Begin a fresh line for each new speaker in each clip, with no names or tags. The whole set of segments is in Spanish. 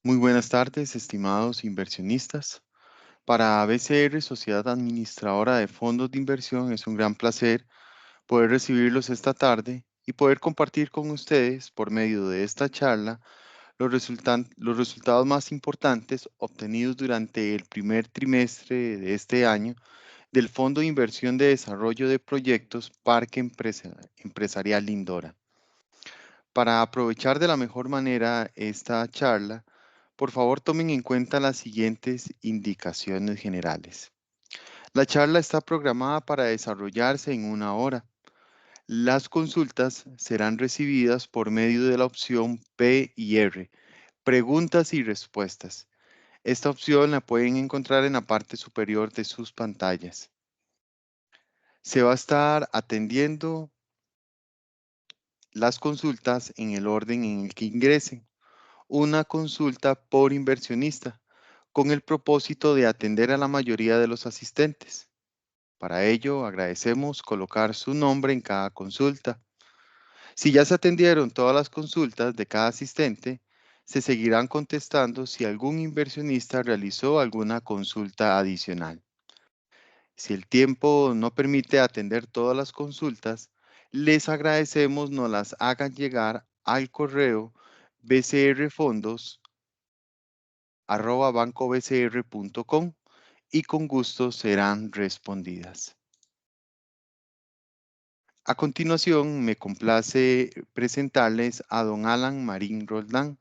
Muy buenas tardes, estimados inversionistas. Para BCR, Sociedad Administradora de Fondos de Inversión, es un gran placer poder recibirlos esta tarde y poder compartir con ustedes, por medio de esta charla, los resultados más importantes obtenidos durante el primer trimestre de este año del Fondo de Inversión de Desarrollo de Proyectos Parque Empresarial Lindora. Para aprovechar de la mejor manera esta charla, por favor tomen en cuenta las siguientes indicaciones generales. La charla está programada para desarrollarse en 1 hora. Las consultas serán recibidas por medio de la opción P y R, preguntas y respuestas. Esta opción la pueden encontrar en la parte superior de sus pantallas. Se va a estar atendiendo las consultas en el orden en el que ingresen. Una consulta por inversionista, con el propósito de atender a la mayoría de los asistentes. Para ello, agradecemos colocar su nombre en cada consulta. Si ya se atendieron todas las consultas de cada asistente, se seguirán contestando si algún inversionista realizó alguna consulta adicional. Si el tiempo no permite atender todas las consultas, les agradecemos nos las hagan llegar al correo bcrfondos@bancobcr.com y con gusto serán respondidas. A continuación, me complace presentarles a don Alan Marín Roldán,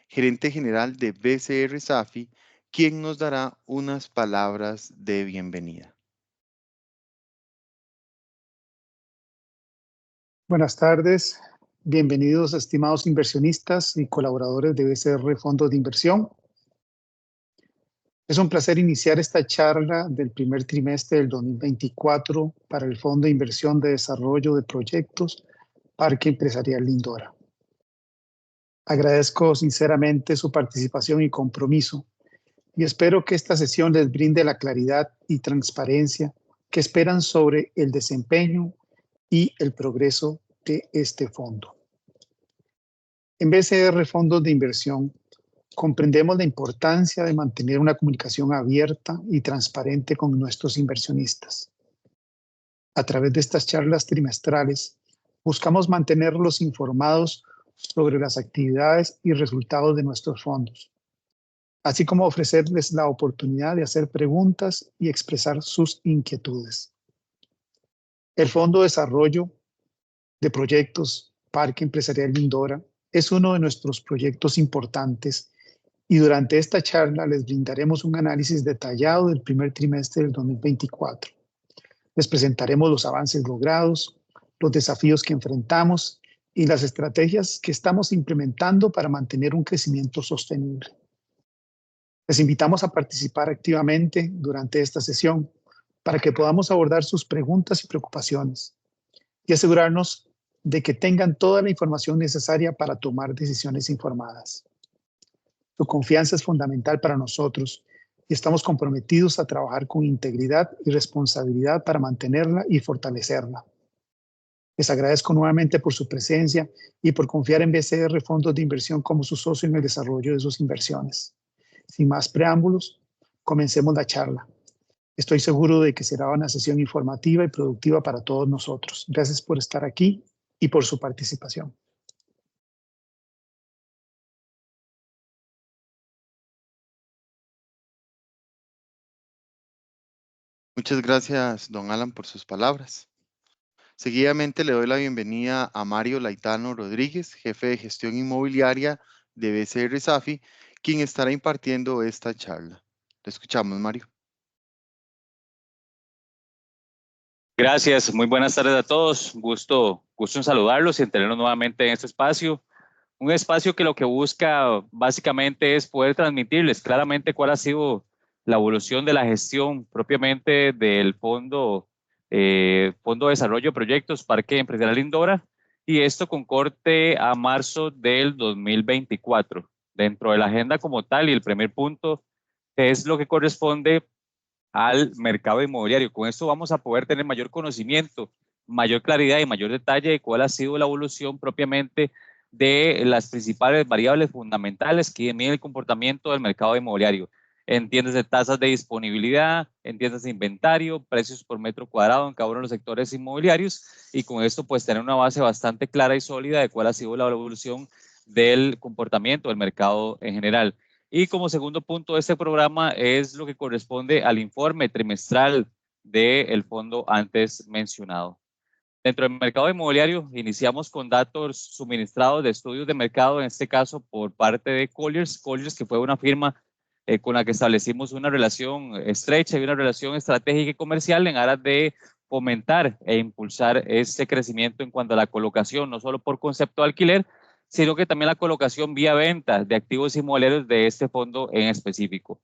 gerente general de BCR Safi, quien nos dará unas palabras de bienvenida.
Buenas tardes, bienvenidos estimados inversionistas y colaboradores de BCR Fondos de Inversión. Es un placer iniciar esta charla del primer trimestre del 2024 para el Fondo de Inversión de Desarrollo de Proyectos Parque Empresarial Lindora. Agradezco sinceramente su participación y compromiso y espero que esta sesión les brinde la claridad y transparencia que esperan sobre el desempeño y el progreso de este fondo. En BCR Fondos de Inversión, comprendemos la importancia de mantener una comunicación abierta y transparente con nuestros inversionistas. A través de estas charlas trimestrales, buscamos mantenerlos informados sobre las actividades y resultados de nuestros fondos, así como ofrecerles la oportunidad de hacer preguntas y expresar sus inquietudes. El Fondo de Desarrollo de Proyectos Parque Empresarial Lindora es uno de nuestros proyectos importantes y durante esta charla les brindaremos un análisis detallado del primer trimestre del 2024. Les presentaremos los avances logrados, los desafíos que enfrentamos y las estrategias que estamos implementando para mantener un crecimiento sostenible. Les invitamos a participar activamente durante esta sesión para que podamos abordar sus preguntas y preocupaciones y asegurarnos de que tengan toda la información necesaria para tomar decisiones informadas. Su confianza es fundamental para nosotros y estamos comprometidos a trabajar con integridad y responsabilidad para mantenerla y fortalecerla. Les agradezco nuevamente por su presencia y por confiar en BCR Fondos de Inversión como su socio en el desarrollo de sus inversiones. Sin más preámbulos, comencemos la charla. Estoy seguro de que será una sesión informativa y productiva para todos nosotros. Gracias por estar aquí y por su participación.
Muchas gracias, don Alan, por sus palabras. Seguidamente le doy la bienvenida a Mario Laitano Rodríguez, jefe de gestión inmobiliaria de BCR Safi, quien estará impartiendo esta charla. Le escuchamos, Mario.
Gracias, muy buenas tardes a todos. Gusto en saludarlos y en tenerlos nuevamente en este espacio. Un espacio que lo que busca básicamente es poder transmitirles claramente cuál ha sido la evolución de la gestión propiamente del Fondo de Desarrollo de Proyectos Parque Empresarial Lindora, y esto con corte a marzo del 2024. Dentro de la agenda como tal, y el primer punto es lo que corresponde al mercado inmobiliario. Con esto vamos a poder tener mayor conocimiento, mayor claridad y mayor detalle de cuál ha sido la evolución propiamente de las principales variables fundamentales que miden el comportamiento del mercado inmobiliario. Entiéndase tasas de disponibilidad, entiéndase inventario, precios por metro cuadrado en cada uno de los sectores inmobiliarios, y con esto pues tener una base bastante clara y sólida de cuál ha sido la evolución del comportamiento del mercado en general. Y como segundo punto de este programa es lo que corresponde al informe trimestral del fondo antes mencionado. Dentro del mercado inmobiliario, iniciamos con datos suministrados de estudios de mercado, en este caso por parte de Colliers, que fue una firma con la que establecimos una relación estrecha y una relación estratégica y comercial en aras de fomentar e impulsar este crecimiento en cuanto a la colocación, no solo por concepto de alquiler, sino que también la colocación vía venta de activos inmobiliarios de este fondo en específico.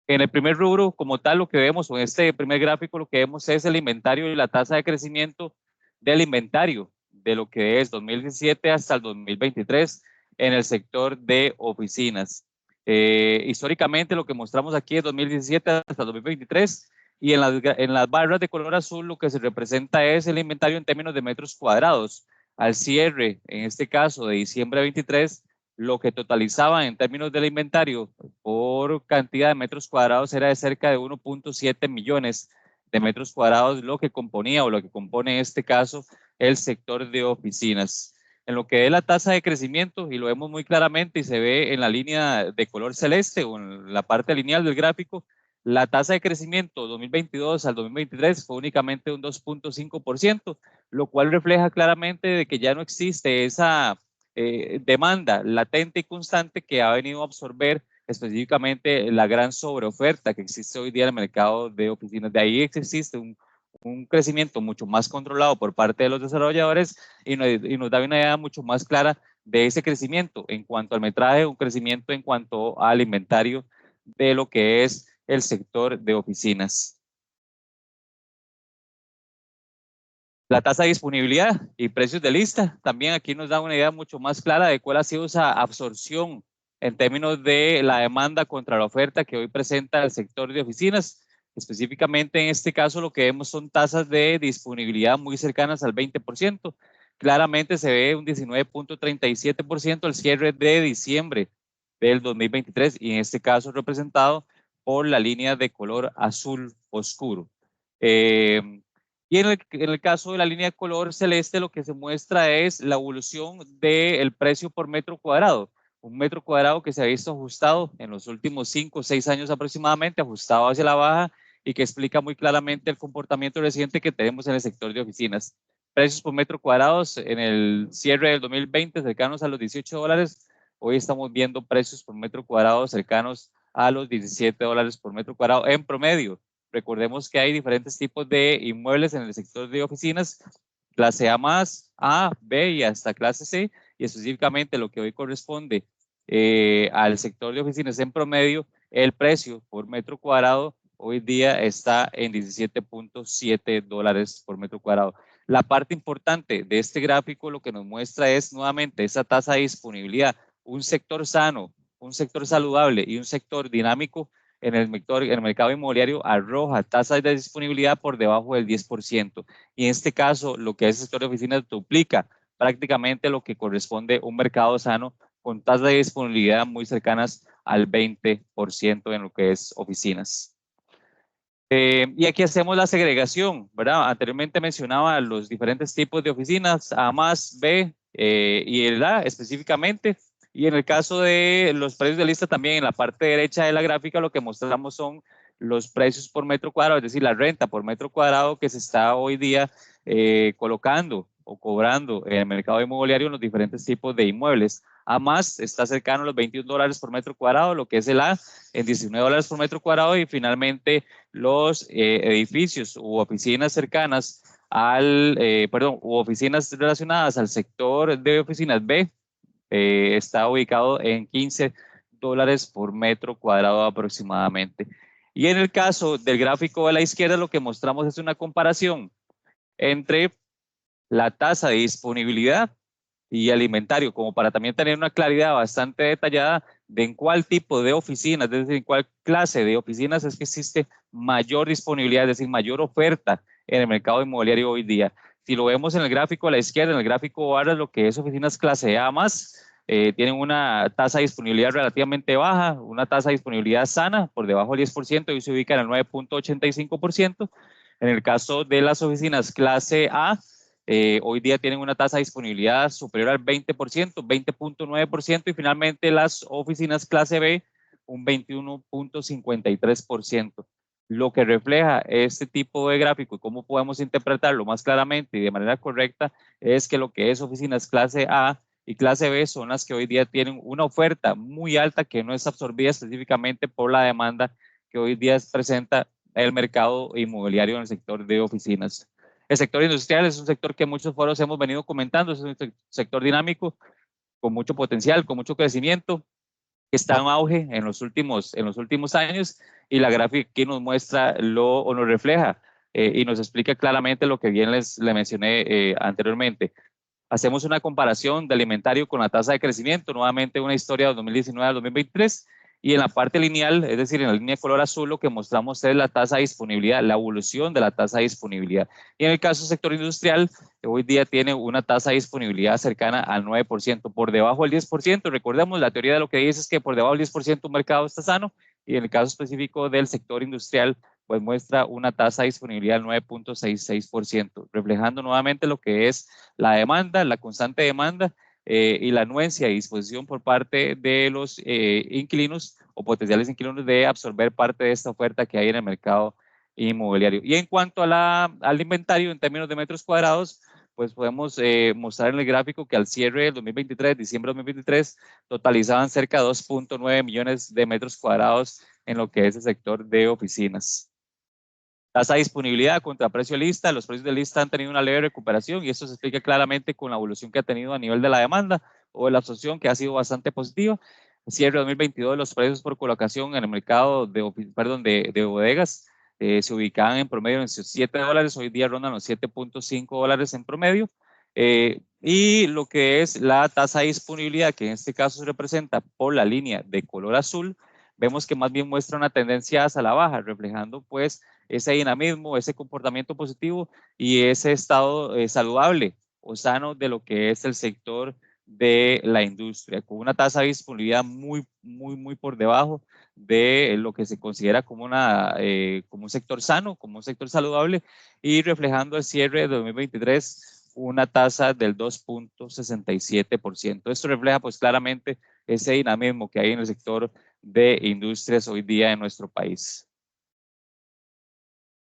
En el primer rubro, como tal, lo que vemos, o en este primer gráfico, lo que vemos es el inventario y la tasa de crecimiento del inventario de lo que es 2017 hasta el 2023 en el sector de oficinas. Históricamente lo que mostramos aquí es 2017 hasta 2023, y en las barras de color azul lo que se representa es el inventario en términos de metros cuadrados. Al cierre, en este caso de diciembre de 23, lo que totalizaba en términos del inventario por cantidad de metros cuadrados era de cerca de 1.7 millones de metros cuadrados, lo que componía o lo que compone en este caso el sector de oficinas. En lo que es la tasa de crecimiento, y lo vemos muy claramente y se ve en la línea de color celeste o en la parte lineal del gráfico, la tasa de crecimiento 2022 al 2023 fue únicamente un 2.5%, lo cual refleja claramente de que ya no existe esa demanda latente y constante que ha venido a absorber específicamente la gran sobreoferta que existe hoy día en el mercado de oficinas. De ahí existe un crecimiento mucho más controlado por parte de los desarrolladores y nos da una idea mucho más clara de ese crecimiento en cuanto al metraje, un crecimiento en cuanto al inventario de lo que es el sector de oficinas. La tasa de disponibilidad y precios de lista también aquí nos da una idea mucho más clara de cuál ha sido esa absorción en términos de la demanda contra la oferta que hoy presenta el sector de oficinas. Específicamente en este caso lo que vemos son tasas de disponibilidad muy cercanas al 20%. Claramente se ve un 19.37% al cierre de diciembre del 2023, y en este caso representado por la línea de color azul oscuro. Y en el caso de la línea de color celeste, lo que se muestra es la evolución del precio por metro cuadrado. Un metro cuadrado que se ha visto ajustado en los últimos 5 o 6 años aproximadamente, ajustado hacia la baja, y que explica muy claramente el comportamiento reciente que tenemos en el sector de oficinas. Precios por metro cuadrado en el cierre del 2020 cercanos a los $18. Hoy estamos viendo precios por metro cuadrado cercanos a los $17 por metro cuadrado en promedio. Recordemos que hay diferentes tipos de inmuebles en el sector de oficinas, clase A más, A, B y hasta clase C, y específicamente lo que hoy corresponde al sector de oficinas en promedio, el precio por metro cuadrado hoy día está en $17.7 por metro cuadrado. La parte importante de este gráfico lo que nos muestra es nuevamente esa tasa de disponibilidad, un sector sano, un sector saludable y un sector dinámico en el mercado inmobiliario arroja tasas de disponibilidad por debajo del 10%. Y en este caso, lo que es el sector de oficinas duplica prácticamente lo que corresponde a un mercado sano con tasas de disponibilidad muy cercanas al 20% en lo que es oficinas. Y aquí hacemos la segregación, ¿verdad? Anteriormente mencionaba los diferentes tipos de oficinas, A más, B y el A específicamente. Y en el caso de los precios de lista también en la parte derecha de la gráfica lo que mostramos son los precios por metro cuadrado, es decir, la renta por metro cuadrado que se está hoy día colocando o cobrando en el mercado inmobiliario en los diferentes tipos de inmuebles. A más está cercano a los $21 por metro cuadrado, lo que es el A en $19 por metro cuadrado, y finalmente los edificios u oficinas cercanas u oficinas relacionadas al sector de oficinas B está ubicado en $15 por metro cuadrado aproximadamente. Y en el caso del gráfico de la izquierda lo que mostramos es una comparación entre la tasa de disponibilidad y alimentario, como para también tener una claridad bastante detallada de en cuál tipo de oficinas, es decir, en cuál clase de oficinas es que existe mayor disponibilidad, es decir, mayor oferta en el mercado inmobiliario hoy día. Si lo vemos en el gráfico a la izquierda, en el gráfico barras, lo que es oficinas clase A más, tienen una tasa de disponibilidad relativamente baja, una tasa de disponibilidad sana, por debajo del 10%, y se ubica en el 9.85%. En el caso de las oficinas clase A, hoy día tienen una tasa de disponibilidad superior al 20%, 20.9%, y finalmente las oficinas clase B, un 21.53%. Lo que refleja este tipo de gráfico y cómo podemos interpretarlo más claramente y de manera correcta es que lo que es oficinas clase A y clase B son las que hoy día tienen una oferta muy alta que no es absorbida específicamente por la demanda que hoy día presenta el mercado inmobiliario en el sector de oficinas. El sector industrial es un sector que en muchos foros hemos venido comentando, es un sector dinámico, con mucho potencial, con mucho crecimiento, que está en auge en los últimos años, y la gráfica aquí nos muestra o nos refleja y nos explica claramente lo que bien les mencioné anteriormente. Hacemos una comparación de alimentario con la tasa de crecimiento, nuevamente una historia de 2019 al 2023, y en la parte lineal, es decir, en la línea de color azul, lo que mostramos es la tasa de disponibilidad, la evolución de la tasa de disponibilidad. Y en el caso del sector industrial, hoy día tiene una tasa de disponibilidad cercana al 9%, por debajo del 10%. Recordemos, la teoría de lo que dice es que por debajo del 10% un mercado está sano, y en el caso específico del sector industrial, pues muestra una tasa de disponibilidad del 9.66%, reflejando nuevamente lo que es la demanda, la constante demanda y la anuencia y disposición por parte de los inquilinos o potenciales inquilinos de absorber parte de esta oferta que hay en el mercado inmobiliario. Y en cuanto al inventario en términos de metros cuadrados, pues podemos mostrar en el gráfico que al cierre del 2023, diciembre de 2023, totalizaban cerca de 2.9 millones de metros cuadrados en lo que es el sector de oficinas. Tasa de disponibilidad contra precio de lista. Los precios de lista han tenido una leve recuperación, y esto se explica claramente con la evolución que ha tenido a nivel de la demanda o de la absorción, que ha sido bastante positiva. Cierre 2022, los precios por colocación en el mercado de bodegas se ubicaban en promedio en $7, hoy día rondan los $7.5 en promedio. Y lo que es la tasa de disponibilidad, que en este caso se representa por la línea de color azul, vemos que más bien muestra una tendencia hacia la baja, reflejando pues ese dinamismo, ese comportamiento positivo y ese estado saludable o sano de lo que es el sector de la industria, con una tasa de disponibilidad muy por debajo de lo que se considera como un sector sano, como un sector saludable, y reflejando el cierre de 2023 una tasa del 2.67%. Esto refleja pues claramente ese dinamismo que hay en el sector de industrias hoy día en nuestro país.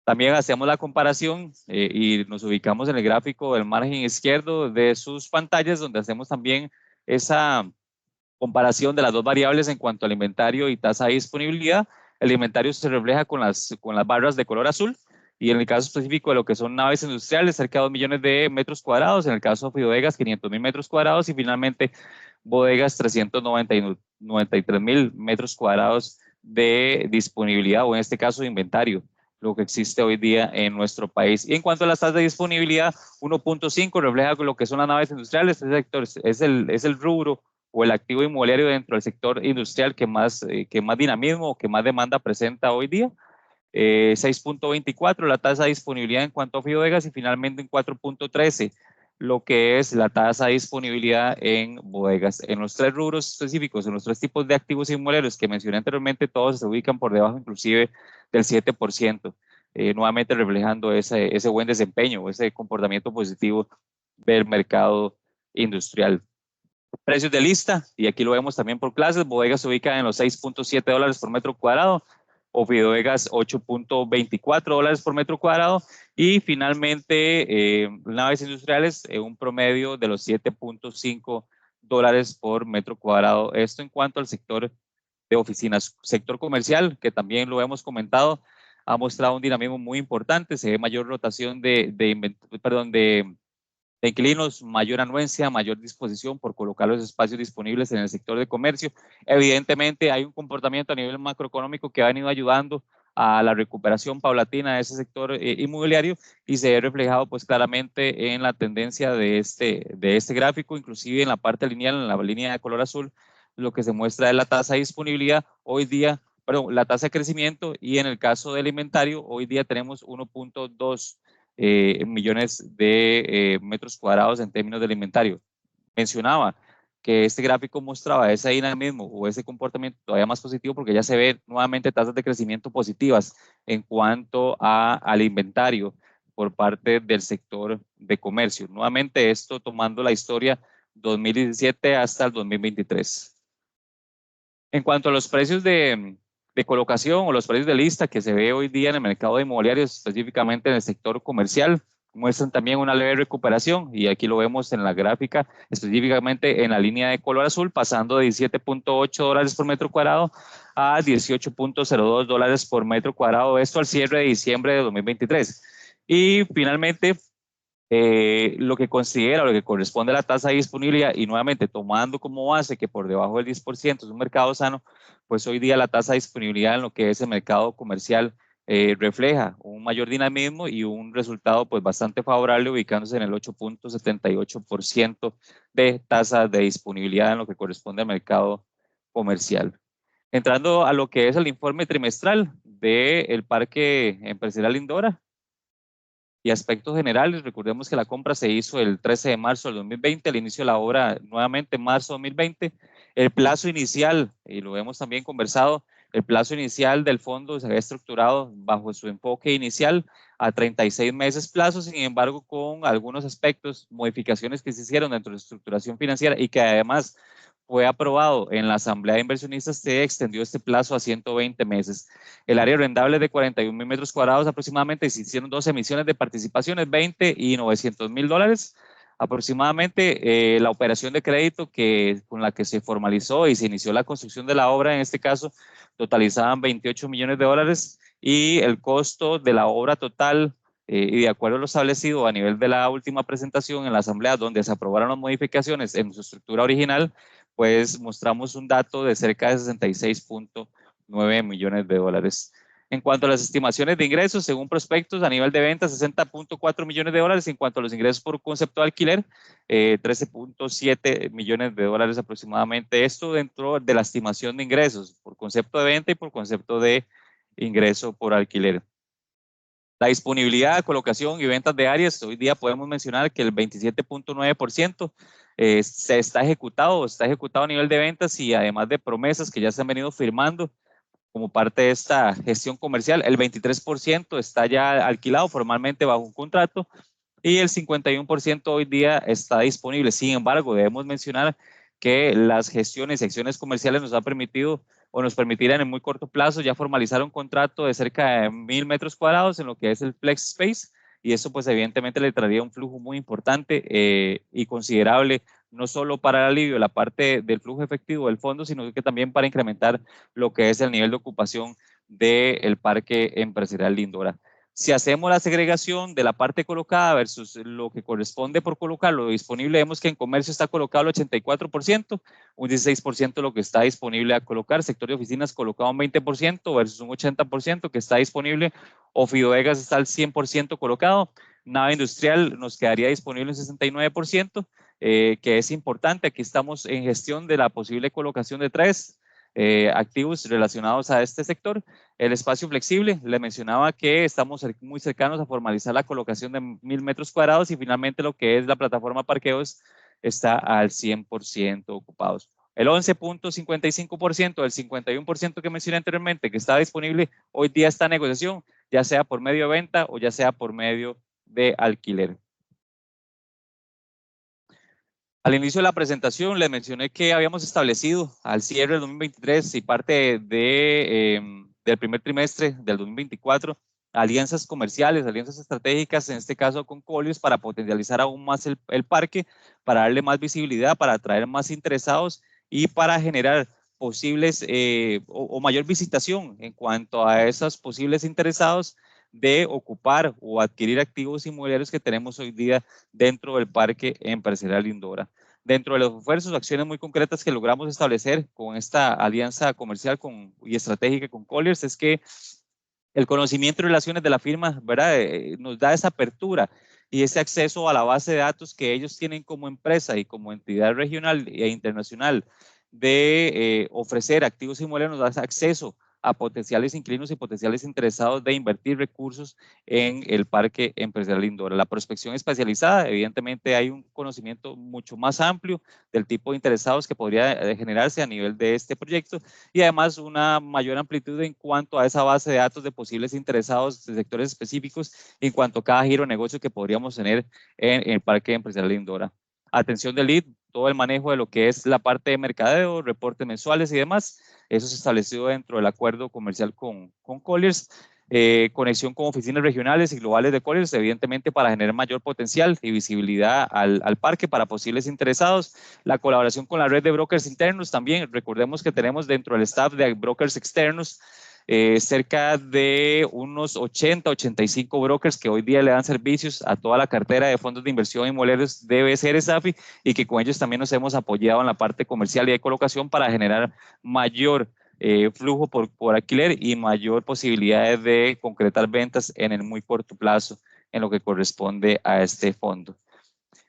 También hacemos la comparación y nos ubicamos en el gráfico del margen izquierdo de sus pantallas, donde hacemos también esa comparación de las dos variables en cuanto al inventario y tasa de disponibilidad. El inventario se refleja con las barras de color azul, y en el caso específico de lo que son naves industriales, cerca de 2 millones de metros cuadrados, en el caso de bodegas, 500,000 metros cuadrados, y finalmente bodegas, 393,000 metros cuadrados de disponibilidad, o en este caso de inventario, lo que existe hoy día en nuestro país. Y en cuanto a las tasas de disponibilidad, 1.5 refleja lo que son las naves industriales. Este sector es el rubro o el activo inmobiliario dentro del sector industrial que más dinamismo o que más demanda presenta hoy día. 6.24 la tasa de disponibilidad en cuanto a bodegas, y finalmente en 4.13 lo que es la tasa de disponibilidad en bodegas. En los tres rubros específicos, en los tres tipos de activos inmobiliarios que mencioné anteriormente, todos se ubican por debajo inclusive del 7%, nuevamente reflejando ese buen desempeño, ese comportamiento positivo del mercado industrial. Precios de lista, y aquí lo vemos también por clases. Bodegas se ubican en los $6.7 por metro cuadrado, bodegas $8.24 por metro cuadrado, y finalmente naves industriales un promedio de los $7.5 por metro cuadrado. Esto en cuanto al sector de oficinas. Sector comercial, que también lo hemos comentado, ha mostrado un dinamismo muy importante. Se ve mayor rotación de inquilinos, mayor anuencia, mayor disposición por colocar los espacios disponibles en el sector de comercio. Evidentemente hay un comportamiento a nivel macroeconómico que ha venido ayudando a la recuperación paulatina de ese sector inmobiliario, y se ve reflejado pues claramente en la tendencia de este gráfico, inclusive en la parte lineal, en la línea de color azul, lo que se muestra es la tasa de disponibilidad hoy día, la tasa de crecimiento, y en el caso del inventario hoy día tenemos 1.2 millones de metros cuadrados en términos del inventario. Mencionaba que este gráfico mostraba ese dinamismo o ese comportamiento todavía más positivo porque ya se ve nuevamente tasas de crecimiento positivas en cuanto al inventario por parte del sector de comercio. Nuevamente esto tomando la historia 2017 hasta el 2023. En cuanto a los precios de colocación o los precios de lista que se ve hoy día en el mercado de inmobiliarios, específicamente en el sector comercial, muestran también una leve recuperación y aquí lo vemos en la gráfica, específicamente en la línea de color azul, pasando de $17.8 por metro cuadrado a $18.02 por metro cuadrado, esto al cierre de diciembre de 2023. Y finalmente, lo que considera, lo que corresponde a la tasa de disponibilidad y nuevamente tomando como base que por debajo del 10% es un mercado sano, pues hoy día la tasa de disponibilidad en lo que es el mercado comercial refleja un mayor dinamismo y un resultado pues bastante favorable ubicándose en el 8.78% de tasa de disponibilidad en lo que corresponde al mercado comercial. Entrando a lo que es el informe trimestral del Parque Empresarial Lindora, y aspectos generales, recordemos que la compra se hizo el 13 de marzo del 2020, el inicio de la obra nuevamente en marzo de 2020. El plazo inicial, y lo hemos también conversado, el plazo inicial del fondo se había estructurado bajo su enfoque inicial a 36 meses plazo, sin embargo, con algunos aspectos, modificaciones que se hicieron dentro de la estructuración financiera y que además fue aprobado en la Asamblea de Inversionistas, se extendió este plazo a 120 meses. El área arrendable de 41,000 metros cuadrados aproximadamente, se hicieron 2 emisiones de participaciones, 20 y $900,000. Aproximadamente la operación de crédito con la que se formalizó y se inició la construcción de la obra, en este caso, totalizaban $28 millones y el costo de la obra total, y de acuerdo a lo establecido a nivel de la última presentación en la Asamblea, donde se aprobaron las modificaciones en su estructura original, pues mostramos un dato de cerca de $66.9 millones. En cuanto a las estimaciones de ingresos, según prospectos, a nivel de ventas, $60.4 millones. En cuanto a los ingresos por concepto de alquiler, $13.7 millones aproximadamente. Esto dentro de la estimación de ingresos por concepto de venta y por concepto de ingreso por alquiler. La disponibilidad, colocación y ventas de áreas, hoy día podemos mencionar que el 27.9% se está ejecutado a nivel de ventas y además de promesas que ya se han venido firmando como parte de esta gestión comercial, el 23% está ya alquilado formalmente bajo un contrato y el 51% hoy día está disponible. Sin embargo, debemos mencionar que las gestiones y acciones comerciales nos han permitido o nos permitirán en muy corto plazo ya formalizar un contrato de cerca de 1,000 metros cuadrados en lo que es el Flex Space, y eso pues evidentemente le traería un flujo muy importante y considerable, no solo para el alivio de la parte del flujo efectivo del fondo, sino que también para incrementar lo que es el nivel de ocupación del Parque Empresarial Lindora. Si hacemos la segregación de la parte colocada versus lo que corresponde por colocar lo disponible, vemos que en comercio está colocado el 84%, un 16% lo que está disponible a colocar, sector de oficinas colocado un 20% versus un 80% que está disponible, Ofidovegas está al 100% colocado, nave industrial nos quedaría disponible un 69%, que es importante. Aquí estamos en gestión de la posible colocación de 3 activos relacionados a este sector. El espacio flexible, le mencionaba que estamos muy cercanos a formalizar la colocación de 1,000 metros cuadrados y finalmente lo que es la plataforma parqueos está al 100% ocupados. El 11.55% del 51% que mencioné anteriormente que está disponible hoy día está en negociación, ya sea por medio de venta o ya sea por medio de alquiler. Al inicio de la presentación les mencioné que habíamos establecido al cierre del 2023 y parte del primer trimestre del 2024 alianzas comerciales, alianzas estratégicas, en este caso con Colliers, para potencializar aún más el parque, para darle más visibilidad, para atraer más interesados y para generar posibles o mayor visitación en cuanto a esos posibles interesados de ocupar o adquirir activos inmobiliarios que tenemos hoy día dentro del Parque Empresarial Lindora. Dentro de los esfuerzos, acciones muy concretas que logramos establecer con esta alianza comercial y estratégica con Colliers es que el conocimiento y relaciones de la firma, ¿verdad? Nos da esa apertura y ese acceso a la base de datos que ellos tienen como empresa y como entidad regional e internacional de ofrecer activos inmobiliarios, nos da acceso a potenciales inquilinos y potenciales interesados de invertir recursos en el Parque Empresarial Lindora. La prospección especializada, evidentemente hay un conocimiento mucho más amplio del tipo de interesados que podría generarse a nivel de este proyecto y además una mayor amplitud en cuanto a esa base de datos de posibles interesados de sectores específicos en cuanto a cada giro de negocio que podríamos tener en el Parque Empresarial Lindora. Atención del lead, todo el manejo de lo que es la parte de mercadeo, reportes mensuales y demás. Eso se estableció dentro del acuerdo comercial con Colliers. Conexión con oficinas regionales y globales de Colliers, evidentemente para generar mayor potencial y visibilidad al parque para posibles interesados. La colaboración con la red de brokers internos también. Recordemos que tenemos dentro del staff de brokers externos cerca de unos 80, 85 brokers que hoy día le dan servicios a toda la cartera de fondos de inversión inmobiliarios de BCR SAFI y que con ellos también nos hemos apoyado en la parte comercial y de colocación para generar mayor flujo por alquiler y mayor posibilidades de concretar ventas en el muy corto plazo en lo que corresponde a este fondo.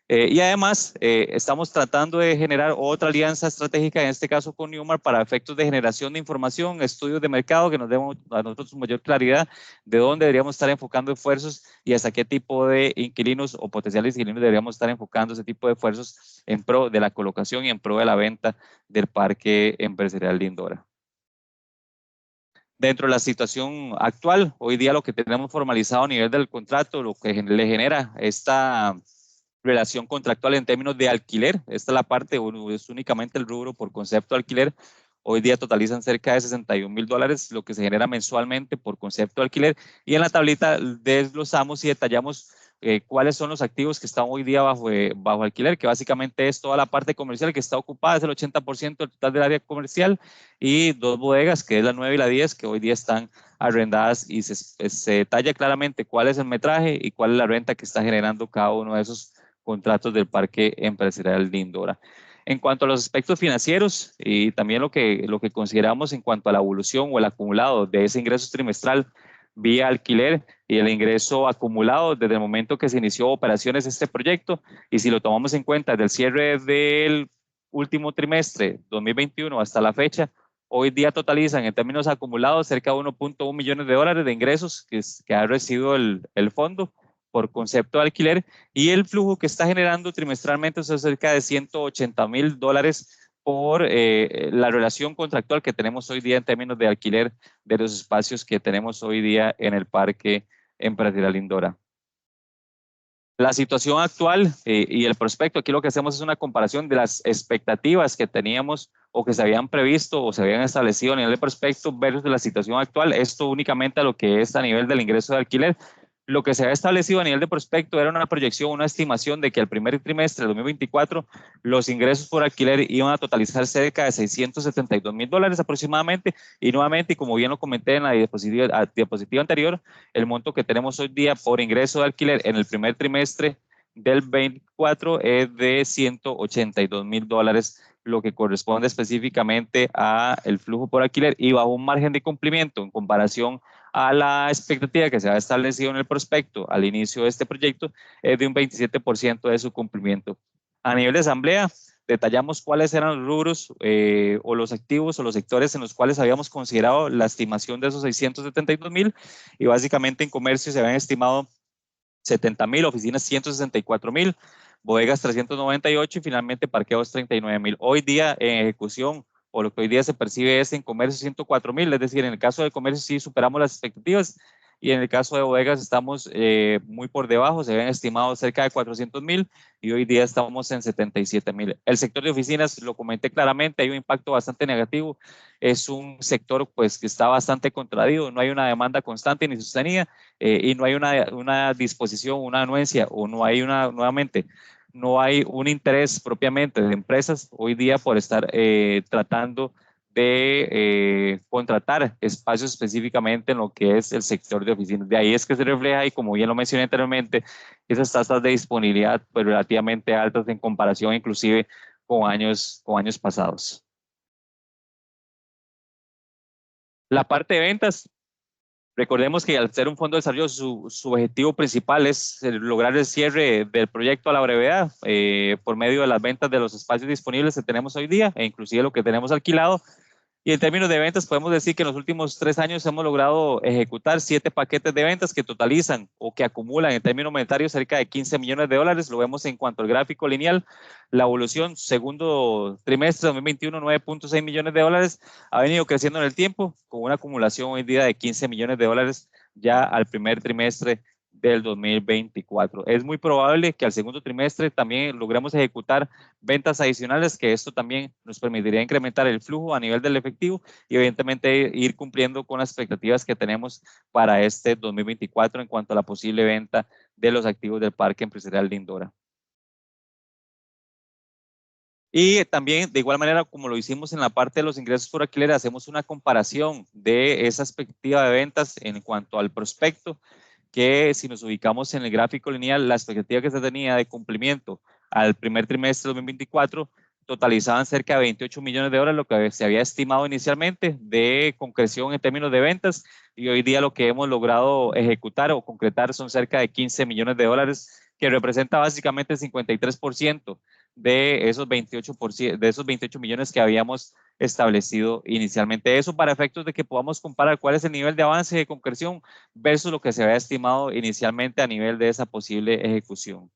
Y además, estamos tratando de generar otra alianza estratégica, en este caso con Newmark, para efectos de generación de información, estudios de mercado que nos den a nosotros mayor claridad de dónde deberíamos estar enfocando esfuerzos y hasta qué tipo de inquilinos o potenciales inquilinos deberíamos estar enfocando ese tipo de esfuerzos en pro de la colocación y en pro de la venta del Parque Empresarial Lindora. Dentro de la situación actual, hoy día lo que tenemos formalizado a nivel del contrato, lo que le genera esta relación contractual en términos de alquiler, esta es la parte, es únicamente el rubro por concepto de alquiler, hoy día totalizan cerca de $61,000 lo que se genera mensualmente por concepto de alquiler y en la tablita desglosamos y detallamos cuáles son los activos que están hoy día bajo alquiler, que básicamente es toda la parte comercial que está ocupada, es el 80% del total del área comercial y 2 bodegas, que es la 9 y la 10, que hoy día están arrendadas y se detalla claramente cuál es el metraje y cuál es la renta que está generando cada uno de esos contratos del Parque Empresarial Lindora. En cuanto a los aspectos financieros y también lo que consideramos en cuanto a la evolución o el acumulado de ese ingreso trimestral vía alquiler y el ingreso acumulado desde el momento que se inició operaciones este proyecto, y si lo tomamos en cuenta desde el cierre del último trimestre 2021 hasta la fecha, hoy día totalizan en términos acumulados cerca de $1.1 millones de ingresos que ha recibido el fondo por concepto de alquiler, y el flujo que está generando trimestralmente es cerca de $180,000 por la relación contractual que tenemos hoy día en términos de alquiler de los espacios que tenemos hoy día en el Parque Empresarial Lindora. La situación actual y el prospecto, aquí lo que hacemos es una comparación de las expectativas que teníamos o que se habían previsto o se habían establecido a nivel de prospecto versus la situación actual. Esto únicamente a lo que es a nivel del ingreso de alquiler. Lo que se había establecido a nivel de prospecto era una proyección, una estimación de que el primer trimestre de 2024 los ingresos por alquiler iban a totalizar cerca de $672,000 aproximadamente, y nuevamente, y como bien lo comenté en la diapositiva anterior, el monto que tenemos hoy día por ingreso de alquiler en el primer trimestre del 24 es de $182,000, lo que corresponde específicamente a el flujo por alquiler y bajo un margen de cumplimiento en comparación a la expectativa que se ha establecido en el prospecto al inicio de este proyecto es de un 27% de su cumplimiento. A nivel de asamblea, detallamos cuáles eran los rubros o los activos o los sectores en los cuales habíamos considerado la estimación de esos 672,000, y básicamente en comercio se habían estimado 70,000, oficinas 164,000, bodegas 398 y finalmente parqueos 39,000. Hoy día en ejecución, o lo que hoy día se percibe es en comercio 104,000, es decir, en el caso de comercio sí superamos las expectativas y en el caso de bodegas estamos muy por debajo, se habían estimado cerca de 400,000 y hoy día estamos en 77,000. El sector de oficinas, lo comenté claramente, hay un impacto bastante negativo, es un sector pues que está bastante contraído, no hay una demanda constante ni sostenida y no hay una disposición, una anuencia o no hay nuevamente, no hay un interés propiamente de empresas hoy día por estar tratando de contratar espacios específicamente en lo que es el sector de oficinas. De ahí es que se refleja, y como bien lo mencioné anteriormente, esas tasas de disponibilidad pues, relativamente altas en comparación inclusive con años pasados. La parte de ventas, recordemos que al ser un fondo de desarrollo, su objetivo principal es lograr el cierre del proyecto a la brevedad por medio de las ventas de los espacios disponibles que tenemos hoy día e inclusive lo que tenemos alquilado. Y en términos de ventas, podemos decir que en los últimos 3 años hemos logrado ejecutar 7 paquetes de ventas que totalizan o que acumulan en términos monetarios cerca de 15 millones de dólares. Lo vemos en cuanto al gráfico lineal. La evolución, segundo trimestre de 2021, 9.6 millones de dólares, ha venido creciendo en el tiempo con una acumulación hoy día de 15 millones de dólares ya al primer trimestre del 2024. Es muy probable que al segundo trimestre también logremos ejecutar ventas adicionales, que esto también nos permitiría incrementar el flujo a nivel del efectivo y evidentemente ir cumpliendo con las expectativas que tenemos para este 2024 en cuanto a la posible venta de los activos del Parque Empresarial Lindora. Y también, de igual manera, como lo hicimos en la parte de los ingresos por alquiler, hacemos una comparación de esa expectativa de ventas en cuanto al prospecto, que si nos ubicamos en el gráfico lineal, la expectativa que se tenía de cumplimiento al primer trimestre de 2024 totalizaban cerca de 28 millones de dólares, lo que se había estimado inicialmente de concreción en términos de ventas, y hoy día lo que hemos logrado ejecutar o concretar son cerca de 15 millones de dólares, que representa básicamente el 53% de esos 28 millones que habíamos establecido inicialmente. Eso para efectos de que podamos comparar cuál es el nivel de avance de concreción versus lo que se había estimado inicialmente a nivel de esa posible ejecución.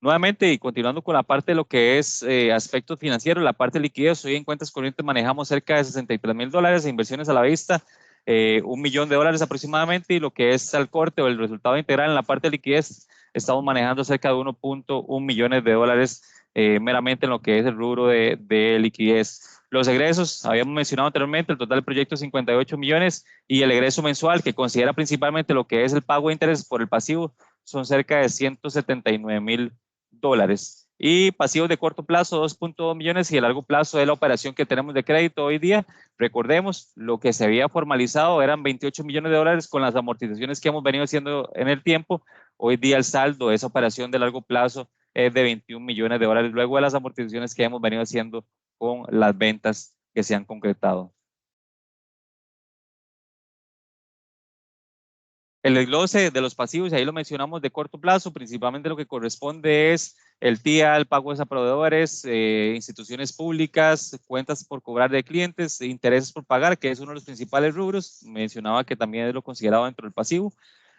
Nuevamente, y continuando con la parte de lo que es aspectos financieros, la parte de liquidez, hoy en cuentas corrientes manejamos cerca de 63 mil dólares de inversiones a la vista, $1 millón aproximadamente, y lo que es al corte o el resultado integral en la parte de liquidez, estamos manejando cerca de 1.1 millones de dólares meramente en lo que es el rubro de liquidez. Los egresos, habíamos mencionado anteriormente, el total del proyecto es 58 millones y el egreso mensual, que considera principalmente lo que es el pago de intereses por el pasivo, son cerca de 179 mil dólares. Y pasivos de corto plazo, 2.2 millones, y de largo plazo de la operación que tenemos de crédito hoy día. Recordemos, lo que se había formalizado eran 28 millones de dólares con las amortizaciones que hemos venido haciendo en el tiempo. Hoy día el saldo de esa operación de largo plazo es de 21 millones de dólares, luego de las amortizaciones que hemos venido haciendo con las ventas que se han concretado. El desglose de los pasivos, ahí lo mencionamos de corto plazo, principalmente lo que corresponde es el TIA, el pago a proveedores, instituciones públicas, cuentas por cobrar de clientes, intereses por pagar, que es uno de los principales rubros. Mencionaba que también es lo considerado dentro del pasivo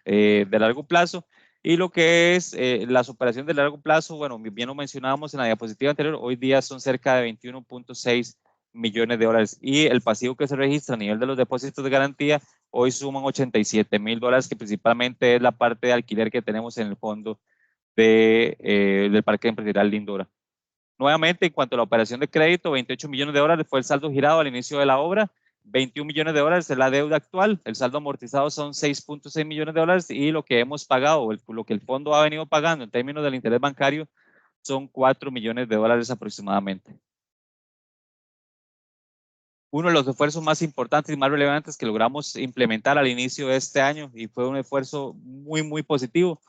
de largo plazo. Y lo que es las operaciones de largo plazo, bueno, bien lo mencionábamos en la diapositiva anterior, hoy día son cerca de 21.6 millones de dólares. Y el pasivo que se registra a nivel de los depósitos de garantía hoy suman 87 mil dólares, que principalmente es la parte de alquiler que tenemos en el fondo del Parque Empresarial Lindora. Nuevamente, en cuanto a la operación de crédito, 28 millones de dólares fue el saldo girado al inicio de la obra, 21 millones de dólares es la deuda actual, el saldo amortizado son 6.6 millones de dólares y lo que hemos pagado, lo que el fondo ha venido pagando en términos del interés bancario, son 4 millones de dólares aproximadamente. Uno de los esfuerzos más importantes y más relevantes que logramos implementar al inicio de este año, y fue un esfuerzo muy positivo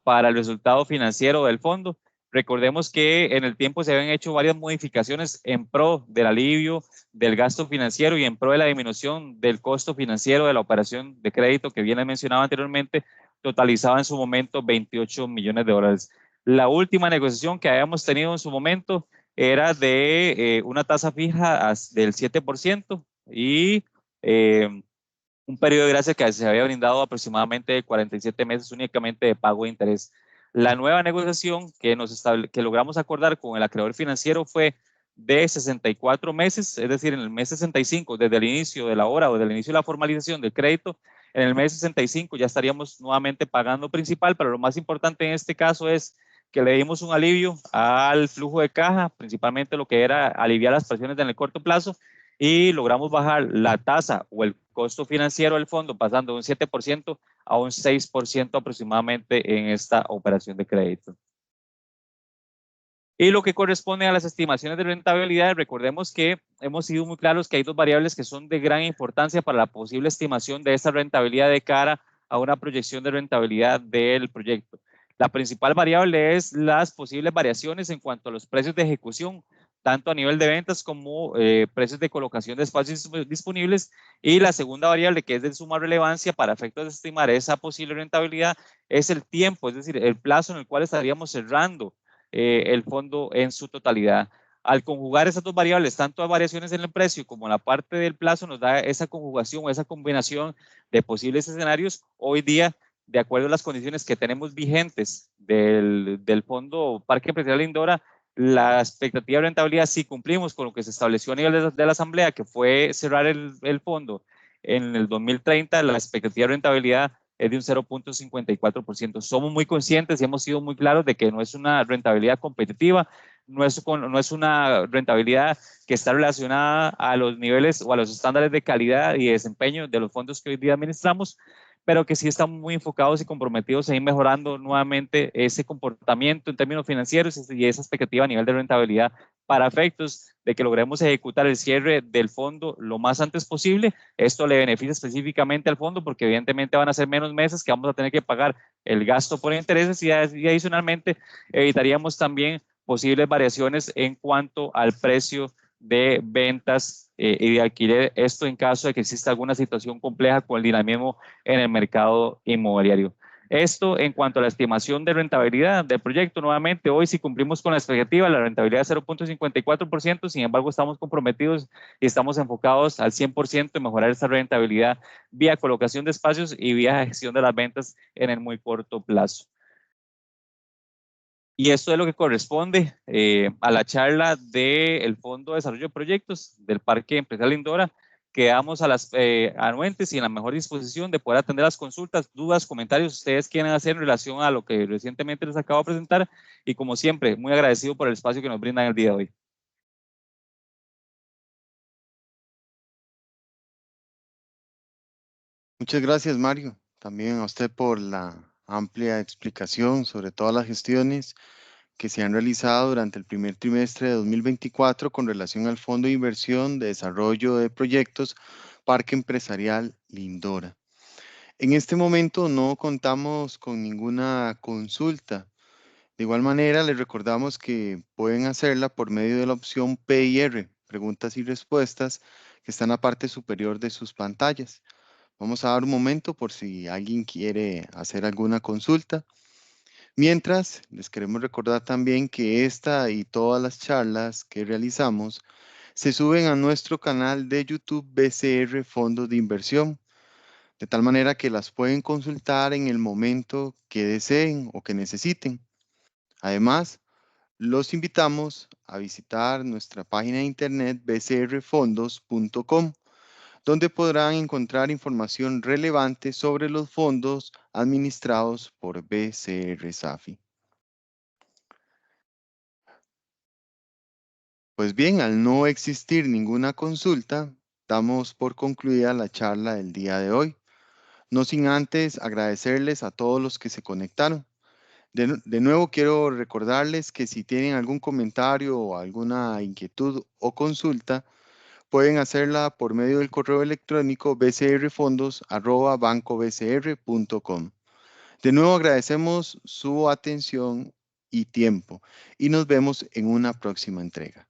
para el resultado financiero del fondo. Recordemos que en el tiempo se habían hecho varias modificaciones en pro del alivio del gasto financiero y en pro de la disminución del costo financiero de la operación de crédito que bien mencionaba anteriormente, totalizaba en su momento 28 millones de dólares. La última negociación que habíamos tenido en su momento era de una tasa fija del 7% y un periodo de gracia que se había brindado aproximadamente 47 meses únicamente de pago de interés. La nueva negociación que logramos acordar con el acreedor financiero fue de 64 meses, es decir, en el mes 65, desde el inicio de la hora o desde el inicio de la formalización del crédito, en el mes 65 ya estaríamos nuevamente pagando principal, pero lo más importante en este caso es que le dimos un alivio al flujo de caja, principalmente lo que era aliviar las presiones en el corto plazo, y logramos bajar la tasa o el costo financiero del fondo pasando de un 7% a un 6% aproximadamente en esta operación de crédito. Y lo que corresponde a las estimaciones de rentabilidad, recordemos que hemos sido muy claros que hay dos variables que son de gran importancia para la posible estimación de esta rentabilidad de cara a una proyección de rentabilidad del proyecto. La principal variable es las posibles variaciones en cuanto a los precios de ejecución, tanto a nivel de ventas como precios de colocación de espacios disponibles. Y la segunda variable, que es de suma relevancia para efectos de estimar esa posible rentabilidad, es el tiempo, es decir, el plazo en el cual estaríamos cerrando el fondo en su totalidad. Al conjugar esas dos variables, tanto a variaciones en el precio como en la parte del plazo, nos da esa conjugación o esa combinación de posibles escenarios. Hoy día, de acuerdo a las condiciones que tenemos vigentes del Fondo Parque Empresarial Lindora, la expectativa de rentabilidad, si cumplimos con lo que se estableció a nivel de la Asamblea, que fue cerrar el fondo en el 2030, la expectativa de rentabilidad es de un 0.54%. Somos muy conscientes y hemos sido muy claros de que no es una rentabilidad competitiva, no es una rentabilidad que está relacionada a los niveles o a los estándares de calidad y de desempeño de los fondos que hoy día administramos, pero que sí estamos muy enfocados y comprometidos en ir mejorando nuevamente ese comportamiento en términos financieros y esa expectativa a nivel de rentabilidad para efectos de que logremos ejecutar el cierre del fondo lo más antes posible. Esto le beneficia específicamente al fondo porque evidentemente van a ser menos meses que vamos a tener que pagar el gasto por intereses y adicionalmente evitaríamos también posibles variaciones en cuanto al precio de ventas y de alquiler, esto en caso de que exista alguna situación compleja con el dinamismo en el mercado inmobiliario. Esto en cuanto a la estimación de rentabilidad del proyecto, nuevamente hoy si cumplimos con la expectativa, la rentabilidad es 0.54%, sin embargo estamos comprometidos y estamos enfocados al 100% en mejorar esta rentabilidad vía colocación de espacios y vía gestión de las ventas en el muy corto plazo. Y esto es lo que corresponde a la charla del Fondo de Desarrollo de Proyectos del Parque Empresarial Lindora. Quedamos a las anuentes y en la mejor disposición de poder atender las consultas, dudas, comentarios que ustedes quieran hacer en relación a lo que recientemente les acabo de presentar. Y como siempre, muy agradecido por el espacio que nos brindan el día de hoy.
Muchas gracias, Mario. También a usted por la amplia explicación sobre todas las gestiones que se han realizado durante el primer trimestre de 2024 con relación al Fondo de Inversión de Desarrollo de Proyectos Parque Empresarial Lindora. En este momento no contamos con ninguna consulta. De igual manera, les recordamos que pueden hacerla por medio de la opción PIR, preguntas y respuestas, que está en la parte superior de sus pantallas. Vamos a dar un momento por si alguien quiere hacer alguna consulta. Mientras, les queremos recordar también que esta y todas las charlas que realizamos se suben a nuestro canal de YouTube BCR Fondos de Inversión, de tal manera que las pueden consultar en el momento que deseen o que necesiten. Además, los invitamos a visitar nuestra página de internet bcrfondos.com, donde podrán encontrar información relevante sobre los fondos administrados por BCR SAFI. Pues bien, al no existir ninguna consulta, damos por concluida la charla del día de hoy. No sin antes agradecerles a todos los que se conectaron. De nuevo quiero recordarles que si tienen algún comentario o alguna inquietud o consulta, pueden hacerla por medio del correo electrónico bcrfondos@bancobcr.com. De nuevo agradecemos su atención y tiempo y nos vemos en una próxima entrega.